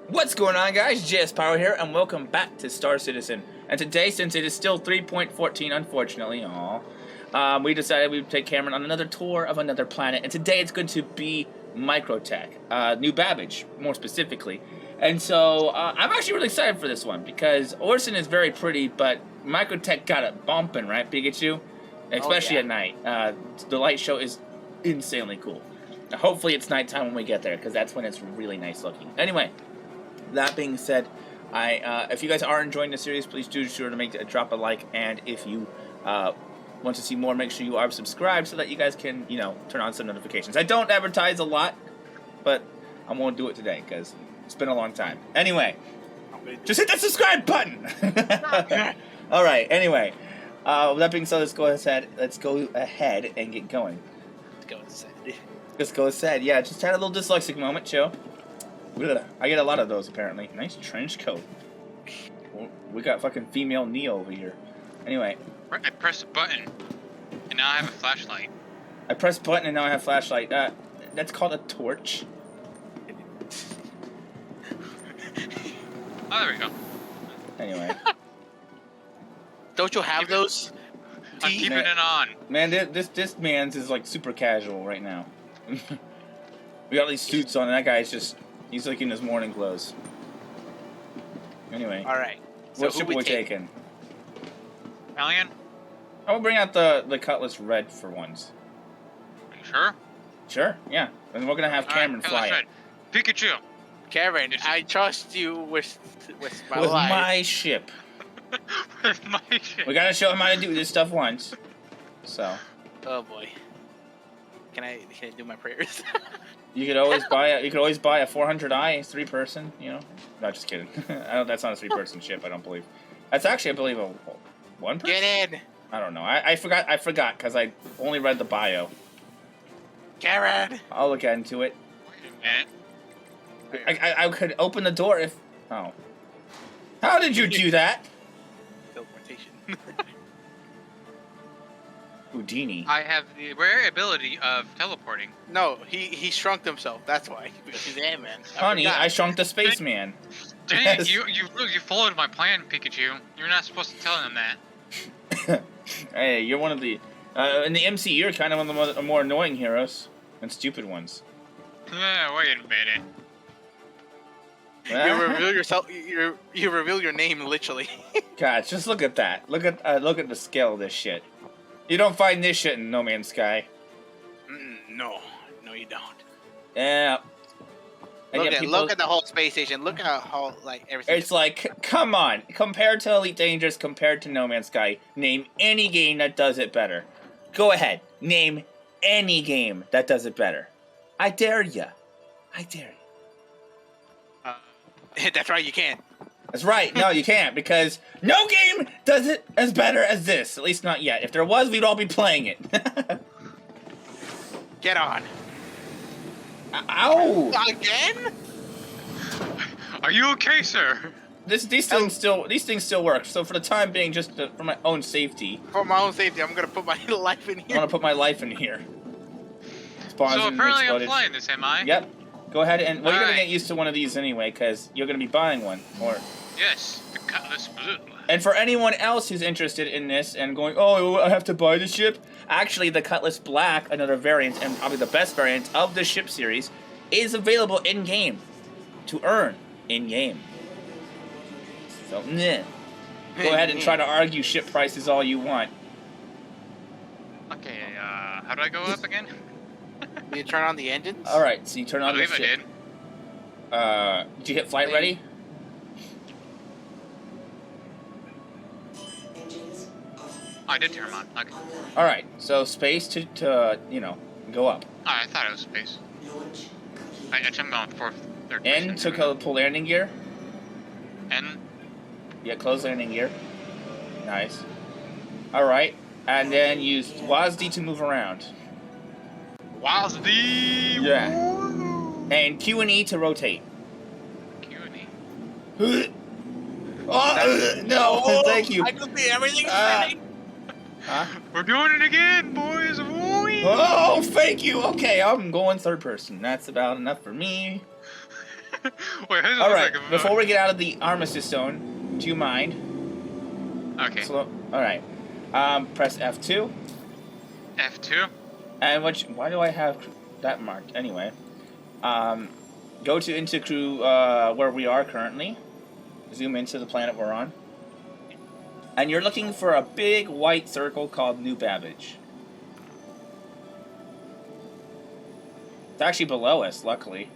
What's going on, guys? JS Power here, and welcome back to Star Citizen. And today, since it is still 3.14, unfortunately, we decided we'd take Cameron on another tour of another planet. And today it's going to be Microtech, New Babbage, more specifically. And so I'm actually really excited for this one because Orson is very pretty, but Microtech got it bumping, right, Pikachu? Especially at night. The light show is insanely cool. Hopefully it's nighttime when we get there, because that's when it's really nice looking. Anyway, that being said, if you guys are enjoying the series, please do sure to drop a like, and if you want to see more, make sure you are subscribed so that you guys can, turn on some notifications. I don't advertise a lot, but I'm going to do it today because it's been a long time. Anyway, just hit that subscribe button. All right. Anyway, with that being said, let's go ahead and get going. Let's go ahead. Yeah, just had a little dyslexic moment, chill. I get a lot of those, apparently. Nice trench coat. We got fucking female Neo over here. Anyway. I pressed a button, and now I have a flashlight. I pressed button, and now I have flashlight. That's called a torch. Oh, there we go. Anyway. Don't you have those? I'm keeping it on. Man, this man's is like super casual right now. We got these suits on, and that guy's just... He's like in his morning clothes. Anyway. Alright. So what ship are we taking? Alien? I will bring out the Cutlass Red for once. Are you sure? Sure, yeah. And we're gonna have Cameron fly it. Pikachu! Cameron, I trust you with my with life. my ship. With my ship. We gotta show him how to do this stuff once. So. Oh boy. Can I do my prayers? You could always buy a 400i 3-person, No, just kidding. That's not a 3-person ship, I don't believe. That's actually, I believe, a 1-person. Get in. I don't know. I forgot because I only read the bio. Cameron. I'll look into it. Wait a minute. I could open the door if... Oh. How did you do that? Teleportation. Houdini. I have the rare ability of teleporting. No, he shrunk himself. That's why. He's Ant-Man. Honey, I shrunk the spaceman. Dang it, you followed my plan, Pikachu. You're not supposed to tell him that. Hey, you're one of the... in the MCU, you're kind of one of the more annoying heroes. And stupid ones. Wait a minute. You reveal yourself. You reveal your name literally. God, just look at that. Look at the scale of this shit. You don't find this shit in No Man's Sky. No, you don't. Yeah. Look at the whole space station. Look at how everything. It's like, come on. Compared to Elite Dangerous, compared to No Man's Sky, name any game that does it better. Go ahead. Name any game that does it better. I dare ya. I dare you. That's right. You can't. That's right. No, you can't, because no game does it as better as this. At least not yet. If there was, we'd all be playing it. Get on. Ow! Again? Are you okay, sir? These things still work. So for the time being, just for my own safety. For my own safety, I'm gonna put my life in here. I'm gonna put my life in here. Spawns So and apparently I'm exploded. flying this, am I? Yep. Go ahead and you're gonna Alright. get used to one of these anyway, because you're gonna be buying one. Yes, the Cutlass Blue. And for anyone else who's interested in this and going, oh, I have to buy the ship. Actually, the Cutlass Black, another variant and probably the best variant of the ship series, is available in game to earn in game. So, meh. Go ahead and try to argue ship prices all you want. Okay, how do I go up again? You turn on the engines. All right, so you turn I on the believe I ship. did. Did you hit flight ready? I did turn them on. Okay. All right, so space to go up. Oh, I thought it was space. I jumped on third N person. to pull landing gear. N. Yeah, close landing gear. Nice. All right, and then use WASD to move around. WASD. Yeah. And Q and E to rotate. Q and E. Oh, no, thank you. I can see everything spinning. Huh? We're doing it again, boys. Boy. Oh, thank you. Okay, I'm going third person. That's about enough for me. Wait, who's All right. like Before we get out of the armistice zone, do you mind? Okay. All right. Press F2. F2. And why do I have that marked anyway? Go into crew where we are currently. Zoom into the planet we're on. And you're looking for a big white circle called New Babbage. It's actually below us, luckily.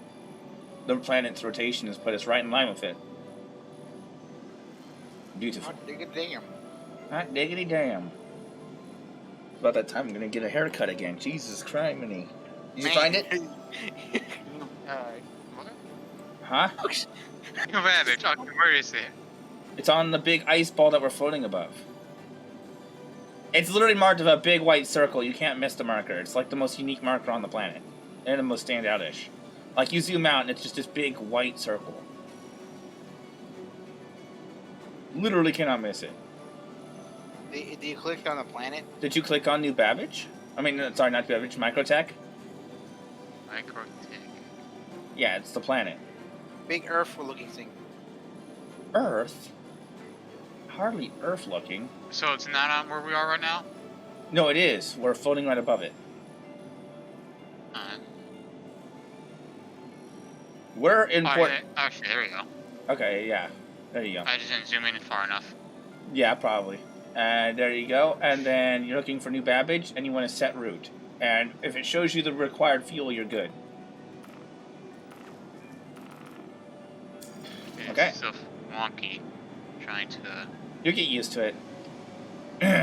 The planet's rotation has put us right in line with it. Beautiful. Hot diggity damn. Hot diggity damn. It's about that time I'm gonna get a haircut again. Jesus Christ, Did you find it? What? Huh? Babbage. Where is it? It's on the big ice ball that we're floating above. It's literally marked with a big white circle. You can't miss the marker. It's like the most unique marker on the planet. And the most standout-ish. Like, you zoom out and it's just this big white circle. Literally cannot miss it. Did you click on the planet? Did you click on New Babbage? I mean, sorry, not Babbage, Microtech? Microtech. Yeah, it's the planet. Big Earth-looking thing. Earth? Hardly Earth-looking. So it's not on where we are right now? No, it is. We're floating right above it. We're in port... Actually, there we go. Okay, yeah. There you go. I just didn't zoom in far enough. Yeah, probably. And there you go. And then you're looking for New Babbage, and you want to set route. And if it shows you the required fuel, you're good. Okay. It's so wonky. Trying to... You'll get used to it.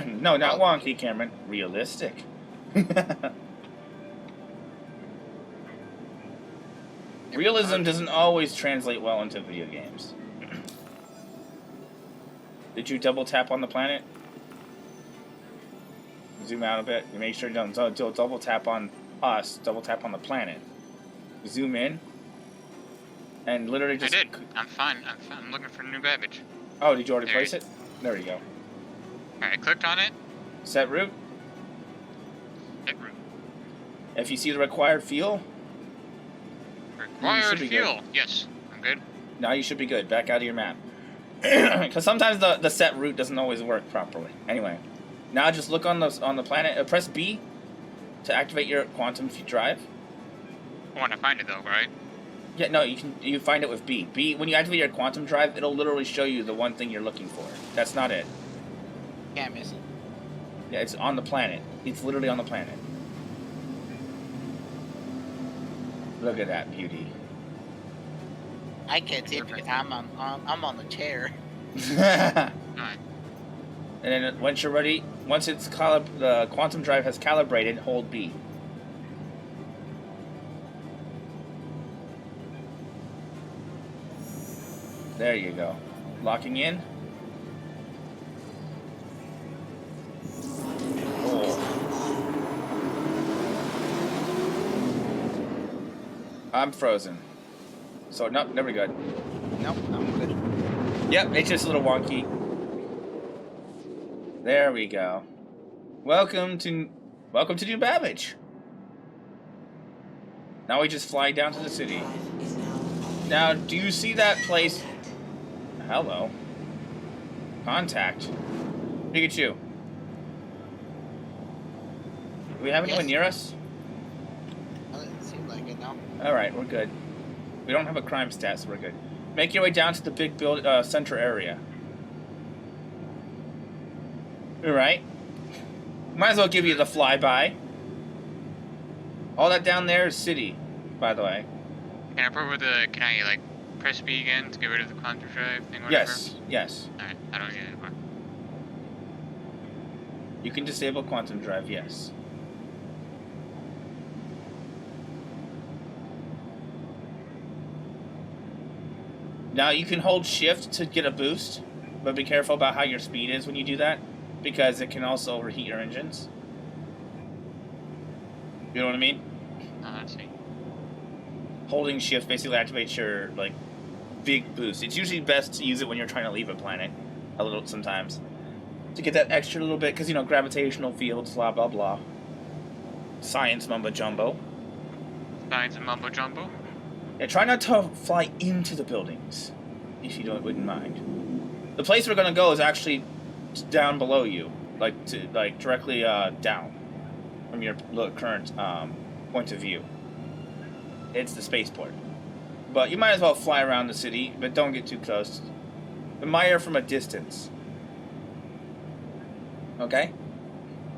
No, not wonky, Cameron. Realistic. Realism doesn't always translate well into video games. Did you double tap on the planet? Zoom out a bit. You make sure you don't double tap on us. Double tap on the planet. Zoom in. And literally just... I did. I'm fine. I'm looking for New Babbage. Oh, did you already place it? There you go. Alright, I clicked on it. Set route. Set route. If you see the required fuel... Required fuel. Yes, I'm good. Now you should be good. Back out of your map. Because sometimes the set route doesn't always work properly. Anyway, now just look on the planet. Press B to activate your quantum drive. I want to find it though, right? Yeah, no, you find it with B. B, when you activate your quantum drive, it'll literally show you the one thing you're looking for. That's not it. Can't miss it. Yeah, it's on the planet. It's literally on the planet. Look at that beauty. I can't see it because I'm on the chair. Alright. And then once you're ready, once it's the quantum drive has calibrated, hold B. There you go. Locking in. Oh. I'm frozen. So, nope, never good. Nope, I'm good. Yep, it's just a little wonky. There we go. Welcome to New Babbage. Now we just fly down to the city. Now, do you see that place? Hello. Contact. Pikachu. Do we have anyone near us? Doesn't seem like it, no. Alright, we're good. We don't have a crime stat, so we're good. Make your way down to the big center area. Alright. Might as well give you the flyby. All that down there is city, by the way. Can I like press B again to get rid of the quantum drive thing? Whatever? Yes, yes. Alright, I don't get it anymore. You can disable quantum drive, yes. Now you can hold shift to get a boost, but be careful about how your speed is when you do that, because it can also overheat your engines. You know what I mean? Oh, I see. Holding shift basically activates your, like, big boost. It's usually best to use it when you're trying to leave a planet, a little sometimes, to get that extra little bit, because, you know, gravitational fields, blah, blah, blah. Science mumbo-jumbo. Science and mumbo jumbo. Yeah, try not to fly into the buildings, if you wouldn't mind. The place we're gonna go is actually down below you, like directly down from your current point of view. It's the spaceport. But you might as well fly around the city, but don't get too close. Admire from a distance. Okay?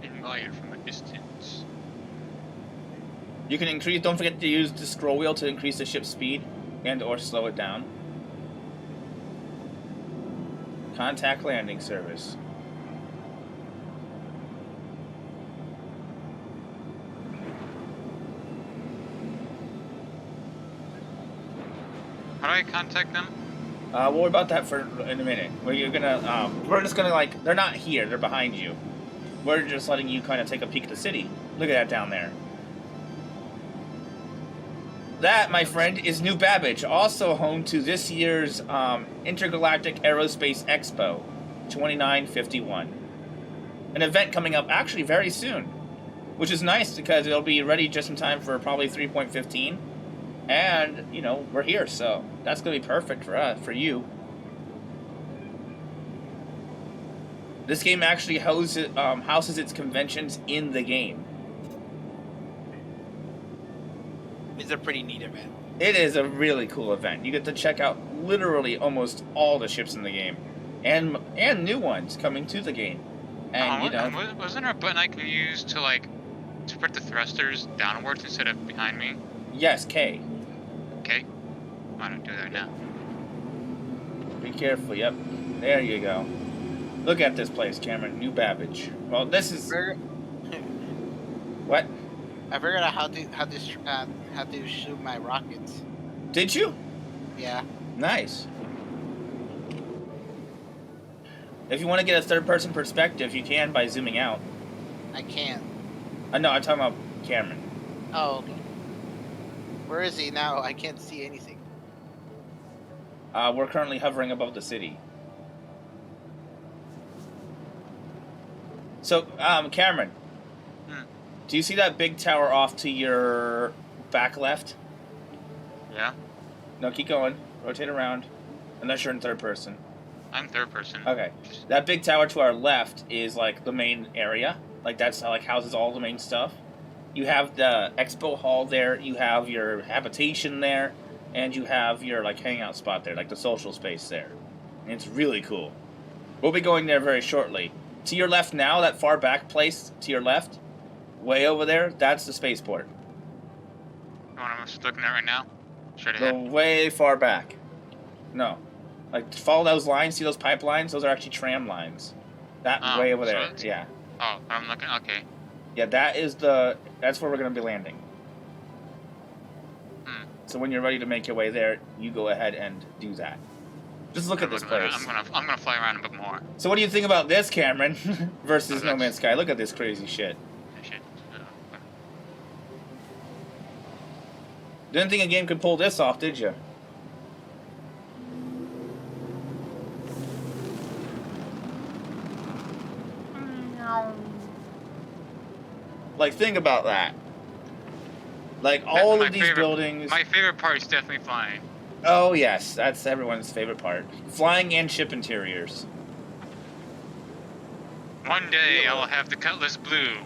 Admire from a distance. You can increase, don't forget to use the scroll wheel to increase the ship's speed and or slow it down. Contact landing service. How do I contact them? We'll worry about that in a minute. We're just gonna like, they're not here, they're behind you. We're just letting you kind of take a peek at the city. Look at that down there. That, my friend, is New Babbage, also home to this year's Intergalactic Aerospace Expo 2951. An event coming up actually very soon, which is nice because it'll be ready just in time for probably 3.15. And, you know, we're here, so that's going to be perfect for you. This game actually houses its conventions in the game. It's a pretty neat event. It is a really cool event. You get to check out literally almost all the ships in the game. And new ones coming to the game. And, you know... Wasn't there a button I could use to, like, to put the thrusters downwards instead of behind me? Yes, K. Okay. Why don't do that now? Be careful, yep. There you go. Look at this place, Cameron. New Babbage. Well, this is... What? I figured out how to shoot my rockets. Did you? Yeah. Nice. If you want to get a third-person perspective, you can by zooming out. I can't. No, I'm talking about Cameron. Oh, okay. Where is he now? I can't see anything. We're currently hovering above the city. So, Cameron. Do you see that big tower off to your back left? Yeah. No, keep going. Rotate around. Unless you're in third person. I'm third person. Okay. That big tower to our left is like the main area. Like that's like houses all the main stuff. You have the expo hall there. You have your habitation there, and you have your like hangout spot there, like the social space there. And it's really cool. We'll be going there very shortly. To your left now, that far back place to your left. Way over there, that's the spaceport. The one I'm looking at right now? Straight Go ahead. way far back. No. Like, follow those lines, see those pipelines? Those are actually tram lines. That way over there, yeah. Oh, I'm looking, okay. Yeah, that's where we're going to be landing. So when you're ready to make your way there, you go ahead and do that. Just look at this place. I'm gonna fly around a bit more. So what do you think about this, Cameron, versus No Man's Sky? Look at this crazy shit. Didn't think a game could pull this off, did you? Like, think about that. Like, all of these buildings... My favorite part is definitely flying. Oh, yes. That's everyone's favorite part. Flying and ship interiors. One day, I will have the Cutlass Blue.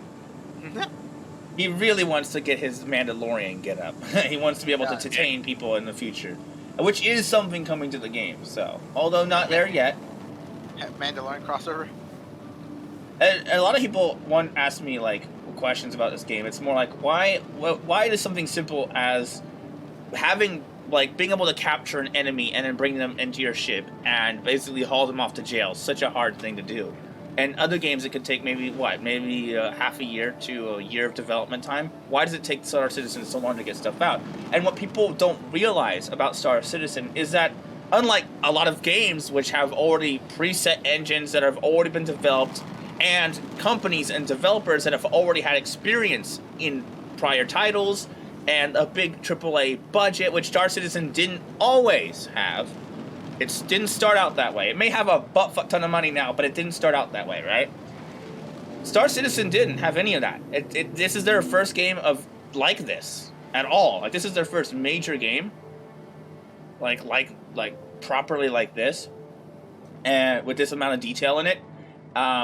He really wants to get his Mandalorian get-up. He wants to be able to detain people in the future. Which is something coming to the game, so... Although not there yet. Mandalorian crossover? A lot of people ask me, like, questions about this game. It's more like, why does something simple as having, like, being able to capture an enemy and then bring them into your ship and basically haul them off to jail such a hard thing to do? And other games, it could take maybe half a year to a year of development time. Why does it take Star Citizen so long to get stuff out? And what people don't realize about Star Citizen is that, unlike a lot of games which have already preset engines that have already been developed, and companies and developers that have already had experience in prior titles, and a big AAA budget, which Star Citizen didn't always have. It didn't start out that way. It may have a butt ton of money now, but it didn't start out that way, right? Star Citizen didn't have any of that. This is their first game of like this at all. Like, this is their first major game properly like this, and with this amount of detail in it,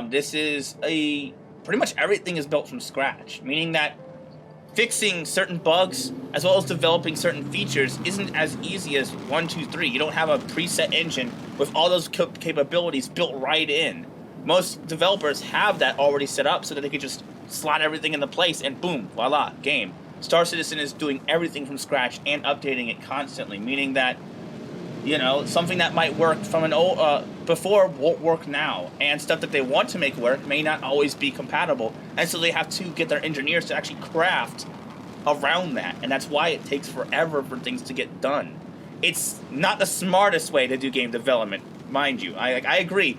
this is pretty much everything is built from scratch, meaning that fixing certain bugs as well as developing certain features isn't as easy as 1, 2, 3. You don't have a preset engine with all those capabilities built right in. Most developers have that already set up so that they could just slot everything into place and boom, voila, game. Star Citizen is doing everything from scratch and updating it constantly, meaning that, you know, something that might work from an old before won't work now, and stuff that they want to make work may not always be compatible, and so they have to get their engineers to actually craft around that, and that's why it takes forever for things to get done. It's not the smartest way to do game development, mind you. I agree.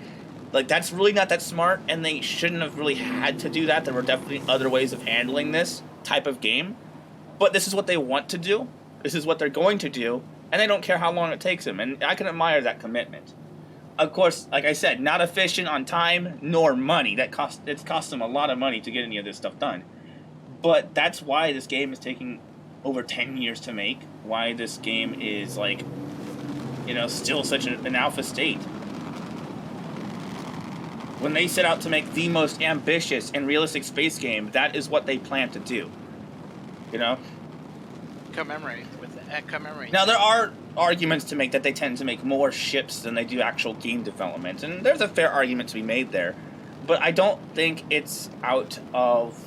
Like, that's really not that smart, and they shouldn't have really had to do that. There were definitely other ways of handling this type of game, but this is what they want to do. This is what they're going to do. And they don't care how long it takes them, and I can admire that commitment. Of course, like I said, not efficient on time nor money. It's cost them a lot of money to get any of this stuff done. But that's why this game is taking over 10 years to make. Why this game is, like, you know, still such an alpha state. When they set out to make the most ambitious and realistic space game, that is what they plan to do. You know? Commemorate. Now, there are arguments to make that they tend to make more ships than they do actual game development, and there's a fair argument to be made there. But I don't think it's out of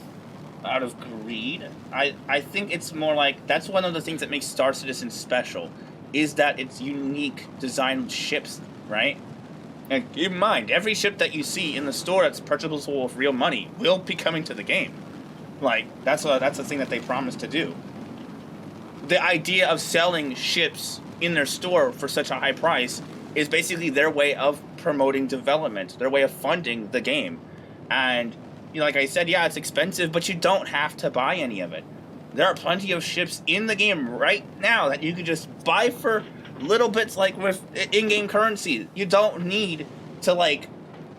greed. I think it's more like that's one of the things that makes Star Citizen special, is that it's unique designed ships, right? And keep in mind, every ship that you see in the store that's purchasable with real money will be coming to the game. Like, that's the thing that they promised to do. The idea of selling ships in their store for such a high price is basically their way of promoting development, their way of funding the game. And, you know, like I said, yeah, it's expensive, but you don't have to buy any of it. There are plenty of ships in the game right now that you could just buy for little bits, like with in-game currency. You don't need to, like,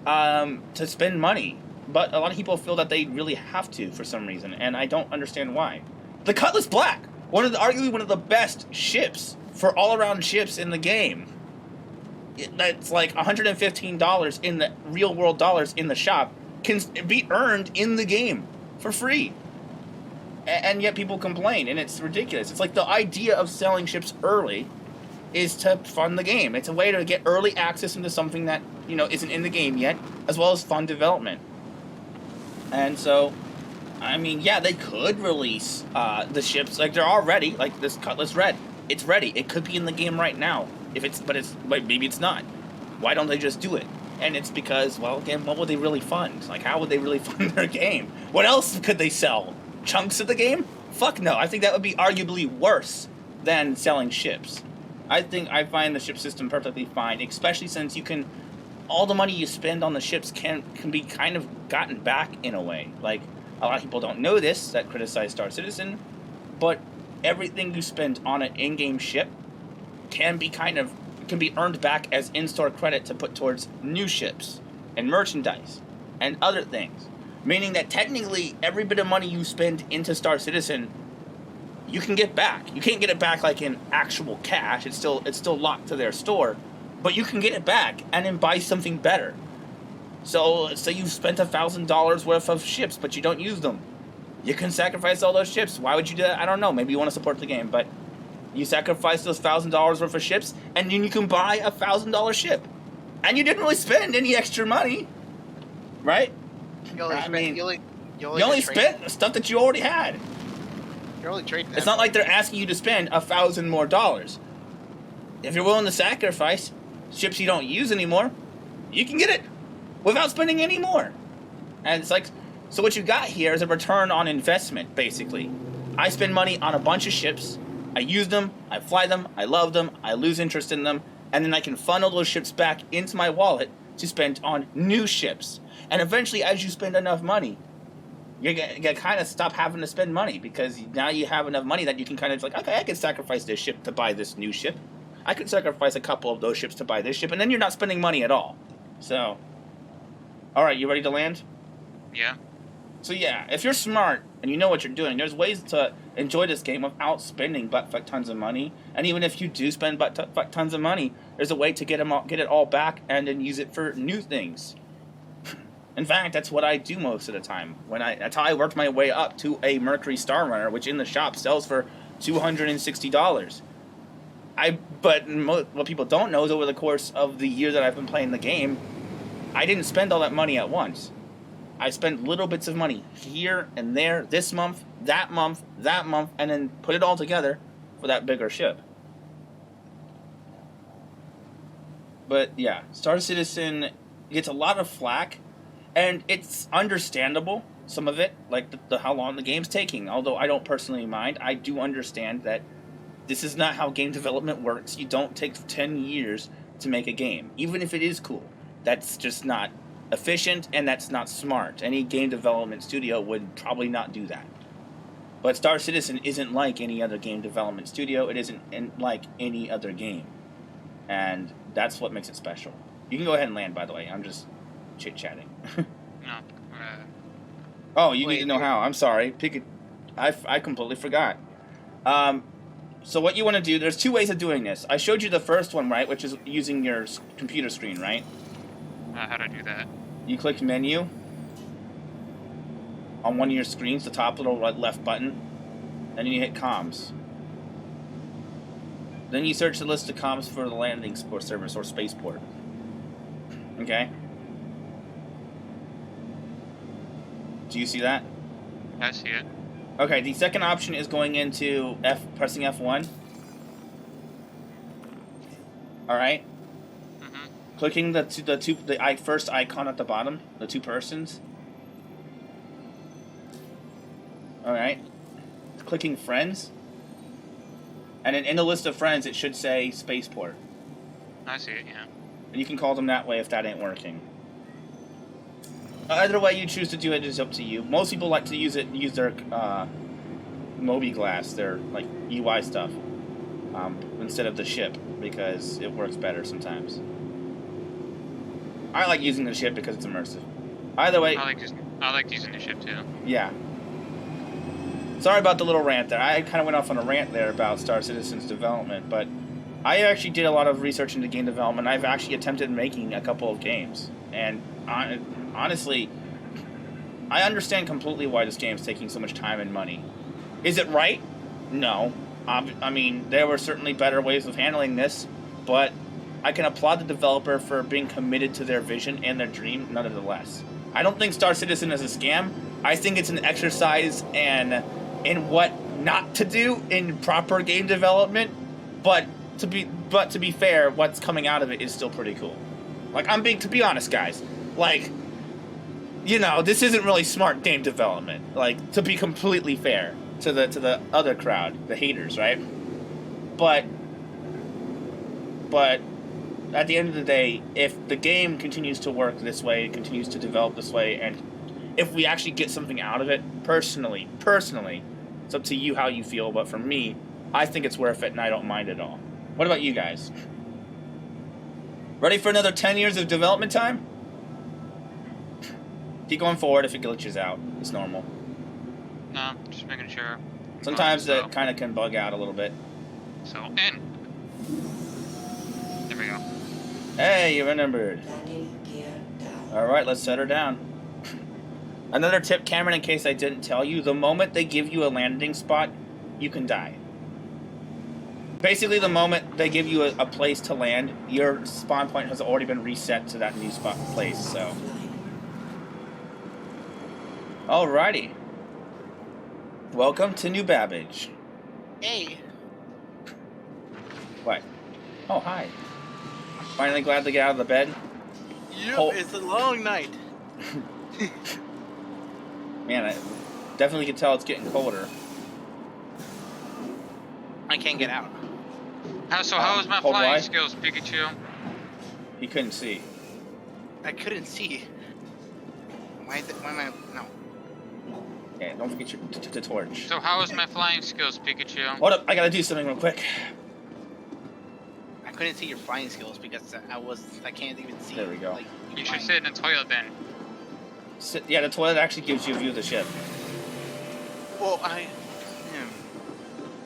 to spend money. But a lot of people feel that they really have to for some reason, and I don't understand why. The Cutlass Black! Arguably one of the best ships for all-around ships in the game. That's like $115 in the real-world dollars in the shop can be earned in the game for free. And yet people complain, and it's ridiculous. It's like the idea of selling ships early is to fund the game. It's a way to get early access into something that, you know, isn't in the game yet, as well as fund development. And so, I mean, yeah, they could release the ships. Like, they're already, like this Cutlass Red. It's ready. It could be in the game right now. But maybe it's not. Why don't they just do it? And it's because, well, again, what would they really fund? Like, how would they really fund their game? What else could they sell? Chunks of the game? Fuck no. I think that would be arguably worse than selling ships. I find the ship system perfectly fine, especially since you can, all the money you spend on the ships can be kind of gotten back in a way. Like, a lot of people don't know this that criticize Star Citizen, but everything you spend on an in-game ship can be earned back as in-store credit to put towards new ships and merchandise and other things. Meaning that technically every bit of money you spend into Star Citizen, you can get back. You can't get it back like in actual cash. It's still locked to their store, but you can get it back and then buy something better. So let's say you've spent $1,000 worth of ships, but you don't use them. You can sacrifice all those ships. Why would you do that? I don't know. Maybe you want to support the game, but you sacrifice those $1,000 worth of ships, and then you can buy a $1,000 ship, and you didn't really spend any extra money, right? You only spent stuff that you already had. You're only trading. It's not like they're asking you to spend $1,000 more. If you're willing to sacrifice ships you don't use anymore, you can get it without spending any more. And it's like, so what you got here is a return on investment, basically. I spend money on a bunch of ships, I use them, I fly them, I love them, I lose interest in them, and then I can funnel those ships back into my wallet to spend on new ships. And eventually, as you spend enough money, you're gonna kind of stop having to spend money, because now you have enough money that you can kind of like, okay, I can sacrifice this ship to buy this new ship. I could sacrifice a couple of those ships to buy this ship, and then you're not spending money at all. So, all right, you ready to land? Yeah. So yeah, if you're smart and you know what you're doing, there's ways to enjoy this game without spending butt-fuck tons of money. And even if you do spend butt-fuck tons of money, there's a way to get it all back and then use it for new things. In fact, that's what I do most of the time. That's how I worked my way up to a Mercury Star Runner, which in the shop sells for $260. But what people don't know is over the course of the year that I've been playing the game, I didn't spend all that money at once. I spent little bits of money here and there, this month, that month, and then put it all together for that bigger ship. But yeah, Star Citizen gets a lot of flack, and it's understandable, some of it, like how long the game's taking. Although I don't personally mind, I do understand that this is not how game development works. You don't take 10 years to make a game, even if it is cool. That's just not efficient, and that's not smart. Any game development studio would probably not do that. But Star Citizen isn't like any other game development studio. It isn't like any other game. And that's what makes it special. You can go ahead and land, by the way. I'm just chit-chatting. No. Oh, you need to know how. I'm sorry. I completely forgot. So what you want to do, there's two ways of doing this. I showed you the first one, right, which is using your computer screen, right? How do I do that? You click menu on one of your screens, the top little left button, and then you hit comms. Then you search the list of comms for the landing service or spaceport. Okay? Do you see that? I see it. Okay, the second option is going into pressing F1. Alright? Clicking the first icon at the bottom, the two persons. Alright. Clicking friends. And then in the list of friends, it should say Spaceport. I see it, yeah. And you can call them that way if that ain't working. Either way you choose to do it is up to you. Most people like to use their Mobi Glass, their like UI stuff, instead of the ship, because it works better sometimes. I like using the ship because it's immersive. Either way, I like using the ship too. Yeah. Sorry about the little rant there. I kind of went off on a rant there about Star Citizen's development, but I actually did a lot of research into game development. I've actually attempted making a couple of games, and honestly, I understand completely why this game is taking so much time and money. Is it right? No. I mean, there were certainly better ways of handling this, but I can applaud the developer for being committed to their vision and their dream, nonetheless. I don't think Star Citizen is a scam. I think it's an exercise in what not to do in proper game development, but to be fair, what's coming out of it is still pretty cool. Like, to be honest, guys, like, you know, this isn't really smart game development. Like, to be completely fair to the other crowd, the haters, right? But at the end of the day, if the game continues to work this way, continues to develop this way, and if we actually get something out of it, personally, it's up to you how you feel, but for me, I think it's worth it, and I don't mind at all. What about you guys? Ready for another 10 years of development time? Keep going forward if it glitches out. It's normal. No, just making sure. Sometimes that kind of can bug out a little bit. So, in. There we go. Hey, you remembered. Alright, let's set her down. Another tip, Cameron, in case I didn't tell you, the moment they give you a landing spot, you can die. Basically, the moment they give you a place to land, your spawn point has already been reset to that new place, so. Alrighty. Welcome to New Babbage. Hey. What? Oh, hi. Finally glad to get out of the bed? Yep, it's a long night. Man, I definitely can tell it's getting colder. I can't get out. How was my flying skills, Pikachu? He couldn't see. I couldn't see. Why am I... No. Yeah, don't forget your torch. So how was my flying skills, Pikachu? Hold up, I gotta do something real quick. I couldn't see your flying skills because I can't even see. There we go. Like, You should sit in the toilet then. Yeah, the toilet actually gives you a view of the ship. Well,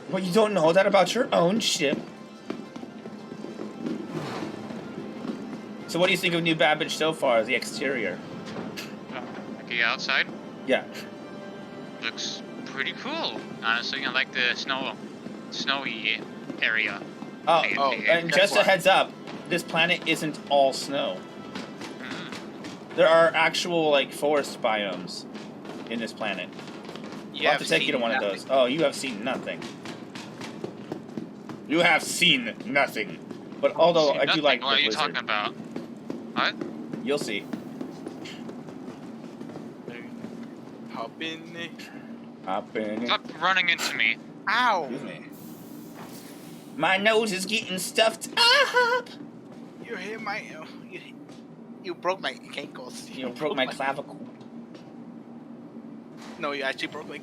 Well, you don't know that about your own ship. So what do you think of New Babbage so far, the exterior? The outside Yeah. looks pretty cool. Honestly, I like the snowy area. Oh, and just a heads up, this planet isn't all snow. There are actual, like, forest biomes in this planet. I'll have to take you to one of those. Oh, you have seen nothing. You have seen nothing. But although I do like the blizzard. What are you talking about? What? You'll see. Hop in there. Hop in. Stop running into me. Ow! Excuse me. My nose is getting stuffed up. You hit my... You broke my ankles. You broke my clavicle. No, you actually broke my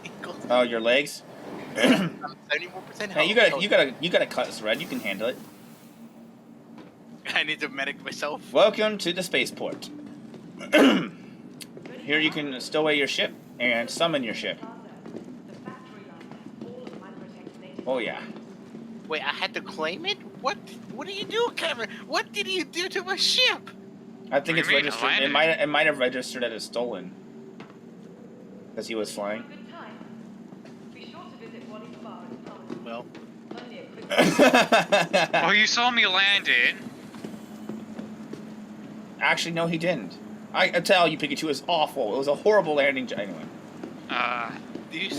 ankles. Oh, your legs? I'm 71% Hey, you gotta cut this, Red. You can handle it. I need to medic myself. Welcome to the spaceport. Here you can stow away your ship and summon your ship. Oh yeah. Wait, I had to claim it? What did you do, Cameron? What did you do to my ship? I think it's What do you mean? registered. It might have registered as stolen. Because he was flying. Well. Well, you saw me land it. Actually, no, he didn't. I tell you, Pikachu, is awful. It was a horrible landing. Anyway. This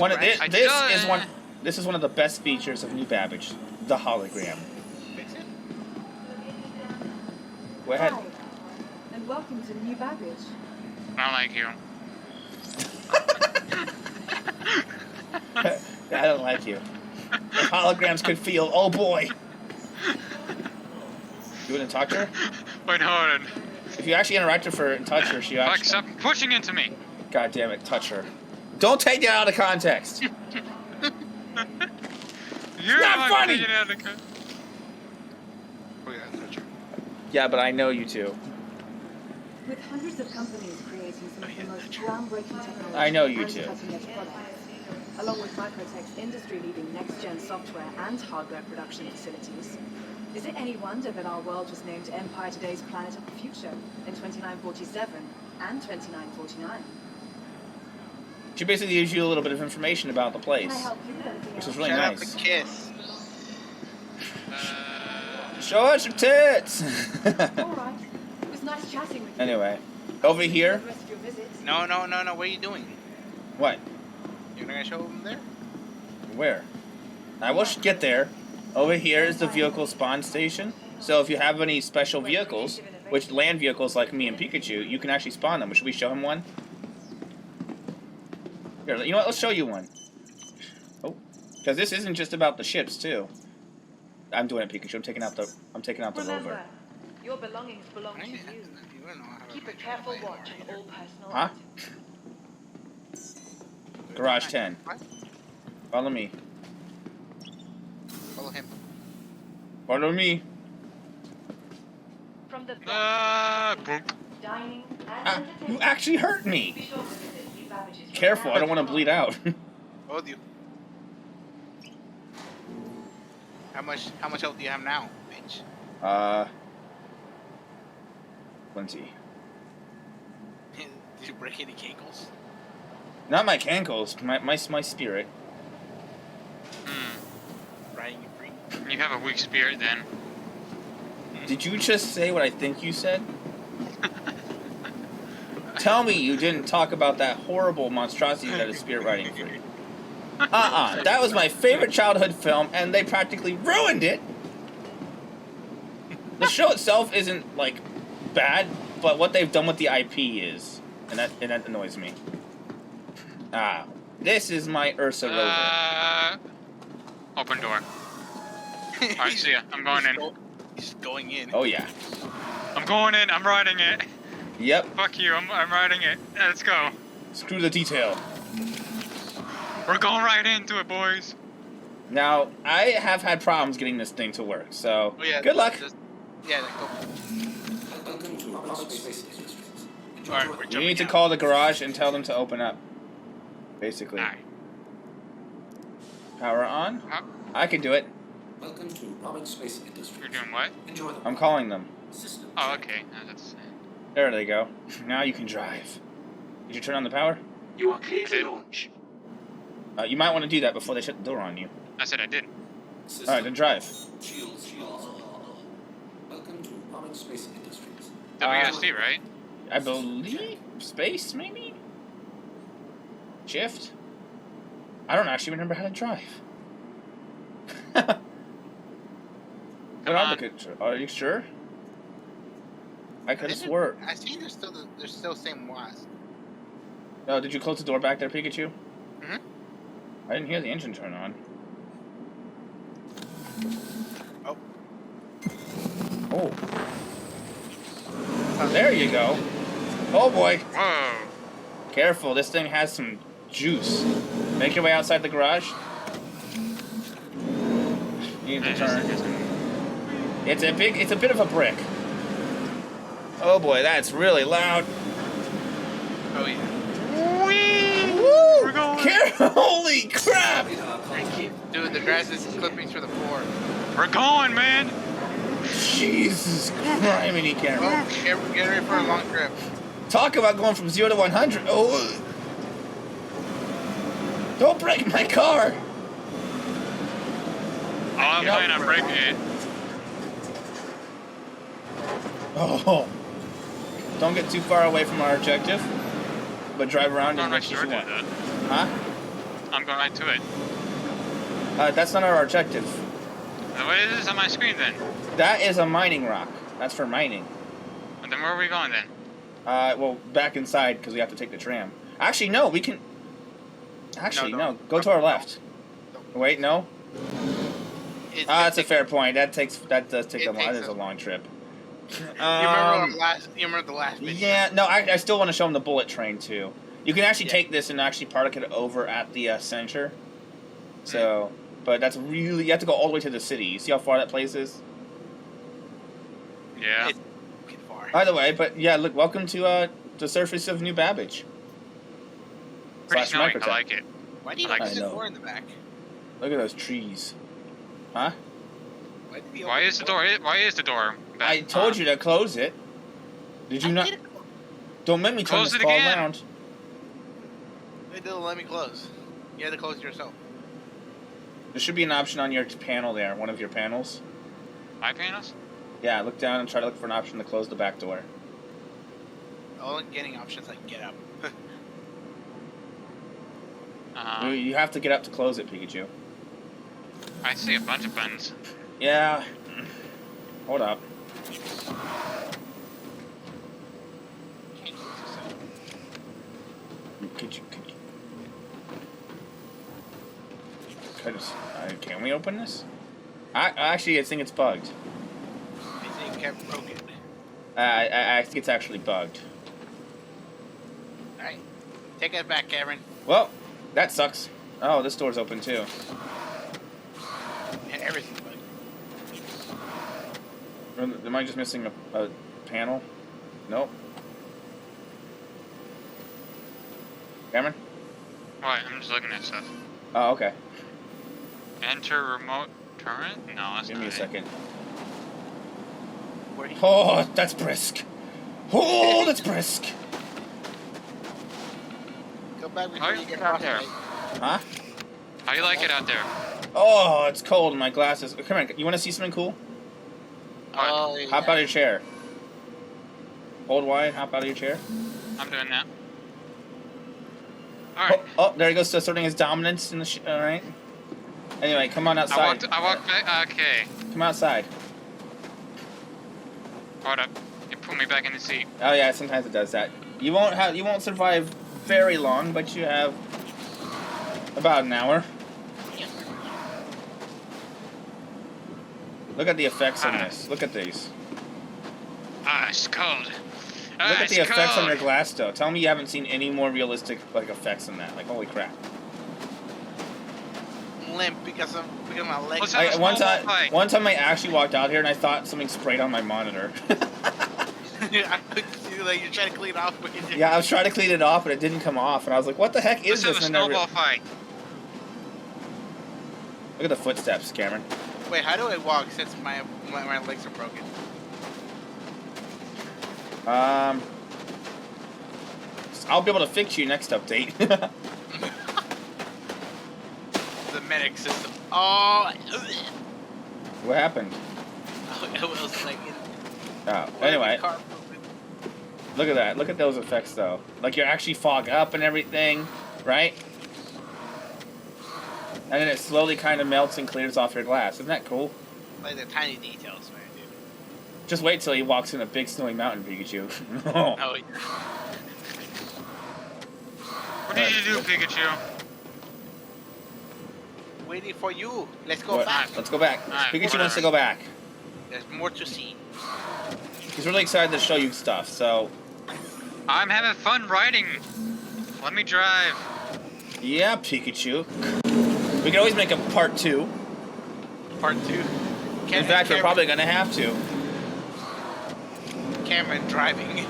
is one of the best features of New Babbage, the hologram. Fix it? Go ahead. Hi, and welcome to New Babbage. I don't like you. I don't like you. If holograms could feel, oh boy. You want to touch her? Wait, hold on. If you actually interact with her and touch her, she Fuck, actually... stop pushing into me. God damn it, touch her. Don't take that out of context. You're not funny! taking it out of the Yeah, but I know you two. With hundreds of companies creating some of the most groundbreaking technology I know you and do. cutting-edge products, along with Microtech's industry-leading next-gen software and hardware production facilities, is it any wonder that our world was named Empire Today's Planet of the Future in 2947 and 2949? She basically gives you a little bit of information about the Can place, I help you with anything which else? is really Shut nice. up and kiss. Show us your tits! All right. It was nice chatting with you. Anyway, over here. Enjoy the rest of your visit. No. What are you doing? What? You're not gonna show them there? Where? I will get there. Over here is the vehicle spawn station. So if you have any special vehicles, which land vehicles like me and Pikachu, you can actually spawn them. Should we show him one? Here, you know what? Let's show you one. Oh, because this isn't just about the ships too. I'm doing it, Pikachu. I'm taking out the Remember, rover. your belongings belong to you. Keep a careful watch on all personal Huh? items. Garage 10. What? Follow me. Follow him. Follow me. From the Boop. dining and Ah, you entertainment, actually hurt be me. sure to visit New Babbage's Careful, I don't want to bleed out. Told you. How much health do you have now, bitch? Plenty. Did you break any cankles? Not my cankles, my spirit. Riding you free? You have a weak spirit then. Did you just say what I think you said? Tell me you didn't talk about that horrible monstrosity that is spirit riding free. That was my favorite childhood film, and they practically ruined it. The show itself isn't, like, bad, but what they've done with the IP is, and that annoys me. This is my Ursa rover. Open door. Alright, see ya. I'm going in. He's going in. Oh yeah. I'm going in. I'm riding it. Yep. Fuck you. I'm riding it. Let's go. Screw the detail. We're going right into it, boys. Now, I have had problems getting this thing to work, so Oh, yeah, good luck. Yeah, go. Alright, we're You jumping need to out. call the garage and tell them to open up. Basically. Alright. Power on. Huh? I can do it. Welcome to Babbage Space Industries. You're doing what? Enjoy the I'm calling them. system. Oh, check. okay. No, that's... There they go. Now you can drive. Did you turn on the power? You are clear to launch. You might want to do that before they shut the door on you. I said I did. System. Alright, then drive. Shields. Welcome to Babbage Space Industries. WSD, right? I believe space, maybe? Shift? I don't actually remember how to drive. What are the on. controls? Are you sure? I could have swore. I see there's still same was. Oh, did you close the door back there, Pikachu? Mhm. I didn't hear the engine turn on. Oh. Oh. There you go. Oh boy. Whoa. Careful, this thing has some juice. Make your way outside the garage. You need to turn. It's a bit of a brick. Oh boy, that's really loud. Oh yeah. Woo! We're going. Holy crap! Dude, the grass is clipping through the floor. We're going, man. Jesus criminy, Cameron. Oh, get ready for a long trip. Talk about going from 0 to 100. Oh. Don't break my car. Oh, I'm Yep. planning on breaking it. Oh. Don't get too far away from our objective, but drive around I'm as going much right as you to want. it. Huh? I'm going right to it. That's not our objective. What is this on my screen then? That is a mining rock. That's for mining. And then where are we going then? Well, back inside because we have to take the tram. Actually, no, we can. Actually, No, no. don't. Go to our left. Wait, no. That's a fair point. That does take It a while. That takes is a long trip. You remember the last mission? Yeah, no, I still want to show them the bullet train too. You can actually Yeah. take this and actually park it over at the center. So, but that's really, you have to go all the way to the city. You see how far that place is? Yeah. It's fucking far. By the way, but yeah, look, welcome to the surface of New Babbage. Pretty Slash snowy. I Microtech. like it. Why do you I like have it. the I know. door in the back? Look at those trees. Huh? Why, did he Why open is the door? Why is the door? back? I told you to close it. Did you I not? did it. Don't make me turn Close this it call again. around. It didn't let me close. You had to close it yourself. There should be an option on your panel there, one of your panels. My panels? Yeah, look down and try to look for an option to close the back door. All I'm getting options like get up. You have to get up to close it, Pikachu. I see a bunch of buttons. Yeah. Hold up. Can we open this? Actually, I think it's bugged. I think kept broken. I think it's actually bugged. Alright. Take it back, Cameron. Well, that sucks. Oh, this door's open too. And everything's bugged. Am I just missing a panel? Nope. Cameron? What? I'm just looking at stuff. Oh, okay. Enter remote turret? No, that's Give not me a it. second. Where do you Oh, that's brisk. Oh, that's brisk. go back before Alright, you get get out there. frostbite? Huh? How you like it out there? Oh, it's cold in my glasses. Come on, you want to see something cool? Oh, yeah. Hop out of your chair. Hold wide, hop out of your chair. I'm doing that. Alright. Oh, there he goes, asserting his dominance in the alright. Anyway, come on outside. I walked back. Okay. Come outside. Hold up. You put me back in the seat. Oh yeah, sometimes it does that. You won't survive very long, but you have about an hour. Look at the effects on this. Look at these. Ah, it's cold. Look at the effects on your cold. glass, though. Tell me you haven't seen any more realistic effects than that. Like, holy crap! Limp because my legs. What's that? One time I actually walked out here and I thought something sprayed on my monitor. I could see like you're trying to clean it off, but you didn't. Yeah, I was trying to clean it off, but it didn't come off, and I was like, "What the heck is Let's have this?" a And then I snowball fight. Look at the footsteps, Cameron. Wait, how do I walk since my legs are broken? I'll be able to fix you next update. The medic system. Oh. What happened? I was like. Oh, anyway. Look at that. Look at those effects, though. Like, you're actually fog up and everything, right? And then it slowly kind of melts and clears off your glass. Isn't that cool? Like the tiny details, man, dude. Just wait till he walks in a big snowy mountain, Pikachu. Oh, yeah. What did you do, Pikachu? Waiting for you. Let's go What? back. Let's go back. Alright, Pikachu wants to go back. There's more to see. He's really excited to show you stuff, so... I'm having fun riding. Let me drive. Yeah, Pikachu. We can always make a part 2. Part 2. In fact, we're probably going to have to. Cameron driving.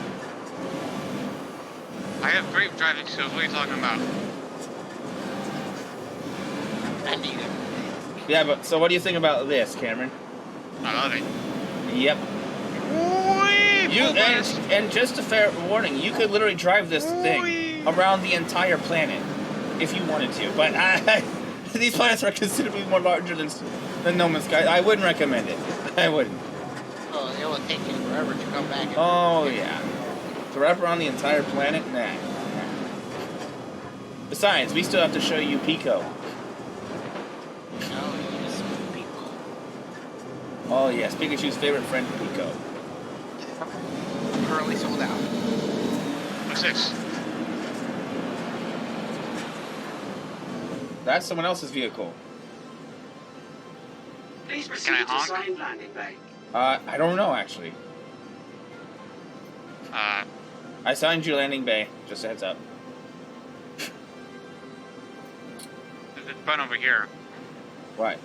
I have great driving skills. What are you talking about? I need it. Yeah, but so what do you think about this, Cameron? I love it. Yep. You and just a fair warning, you could literally drive this thing around the entire planet if you wanted to. But these planets are considerably more larger than No Man's Sky. I wouldn't recommend it. I wouldn't. Oh, it will take you forever to come back. Oh yeah. To wrap around the entire planet? Nah. Besides, we still have to show you Pico. Oh, yes, people. Oh yes, Pikachu's favorite friend, Pico. Currently sold out. What's this? That's someone else's vehicle. Please Can I proceed to honk? assigned landing bay. I don't know actually. I signed you landing bay. Just a heads up. There's a button over here. What?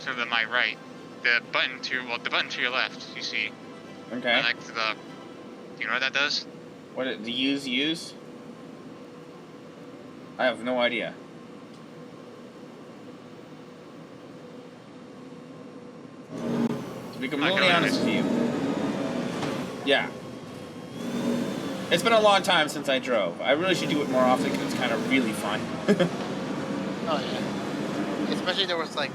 To my right. The button to your left. You see. Okay. Next to the. Do you know what that does? What? The use? I have no idea. To be completely honest with you. Yeah. It's been a long time since I drove. I really should do it more often because it's kind of really fun. Oh, yeah. Especially there was like.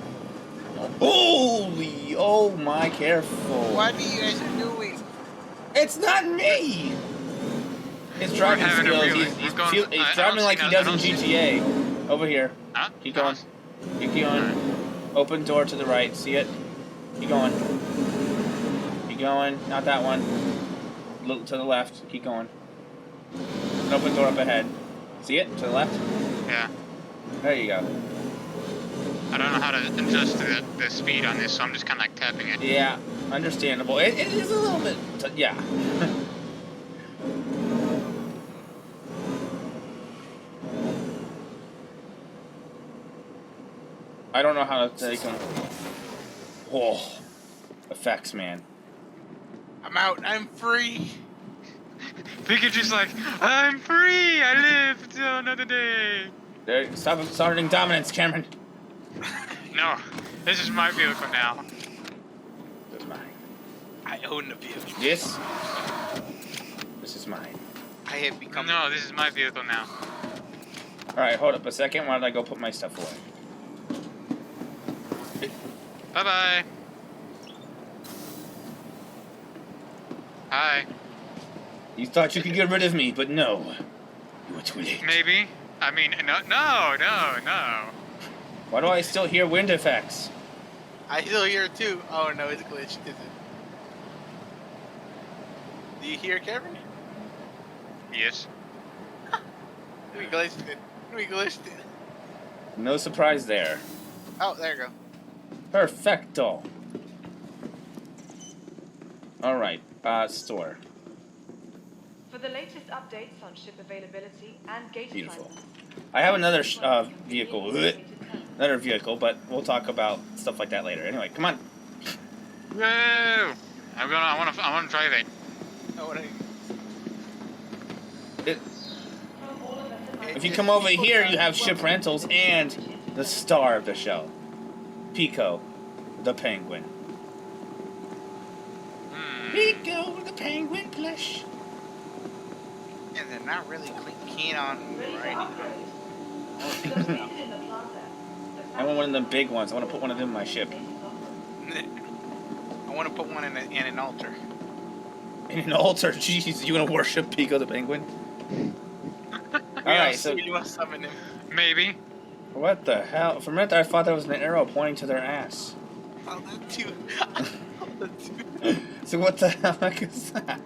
Holy! Oh my, careful. What are you guys doing? It's not me! His driving having a skills, really- he's we're going- I driving don't like see he no- I does in don't see- GTA. Over here. Huh? Keep going. Keep going. Open door to the right. See it? Keep going. Keep going. Not that one. Little to the left. Keep going. An open door up ahead. See it? To the left? Yeah. There you go. I don't know how to adjust the speed on this, so I'm just kind of like tapping it. Yeah. Understandable. It is a little bit... yeah. I don't know how to take them. Oh, effects, man. I'm out. I'm free. Pikachu's like, I'm free! I live till another day! There, stop starting dominance, Cameron. No, this is my vehicle now. This is mine. I own the vehicle. This is mine. I have become. No, this is my vehicle now. Alright, hold up a second. Why did I go put my stuff away? Bye-bye. Hi. You thought you could get rid of me, but no. You were too late. Maybe. I mean, no. Why do I still hear wind effects? I still hear it too. Oh no, it's glitched, is it? Do you hear Kevin? Yes. We glitched it. We glitched it. No surprise there. Oh, there you go. Perfecto. Alright, store. For the latest updates on ship availability and gate Beautiful. assignments, I have another vehicle. Another vehicle, but we'll talk about stuff like that later. Anyway, come on. Woo! I want to drive it. Oh, what If you come over here, you have ship rentals and the star of the show, Pico, the penguin. Pico, the penguin plush. And they're not really keen on riding. I want one of them big ones. I want to put one of them in my ship. I want to put one in an altar. In an altar? Jeez, you gonna worship Pico the penguin? Alright, so... You must summon him. Maybe. What the hell? For a minute I thought that was an arrow pointing to their ass. Oh, that too. So what the heck is that?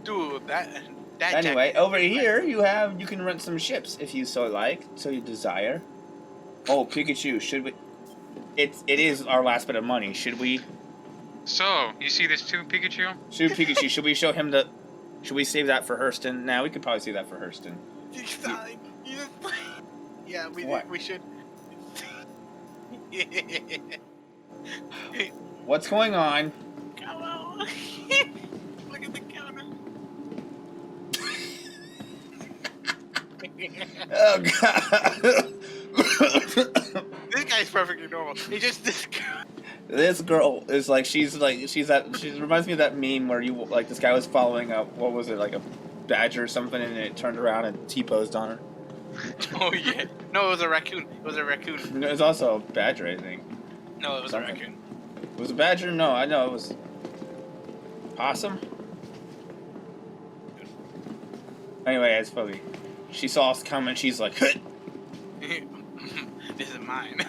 Dude, that Anyway, jacket- over here you can rent some ships if you so like, so you desire. Oh, Pikachu, should we... It is our last bit of money. Should we... So, you see this too, Pikachu? Pikachu, should we show him the... Should we save that for Hurston? Nah, we could probably save that for Hurston. Yeah, What? we should. What's going on? Come on. Look at the counter. Oh, God. This guy's perfectly normal. He just This girl is like, she reminds me of that meme where you, like, this guy was following up, what was it, like a badger or something, and it turned around and T-posed on her. Oh yeah. No, it was a raccoon. It was a raccoon. No, it was also a badger, I think. No, it was Something. a raccoon. It was a badger? No, I know, it was... Possum? Anyway, it's funny. She saw us coming, she's like, "Hut!" This is mine.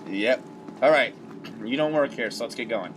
Yep. Alright, you don't work here, so let's get going.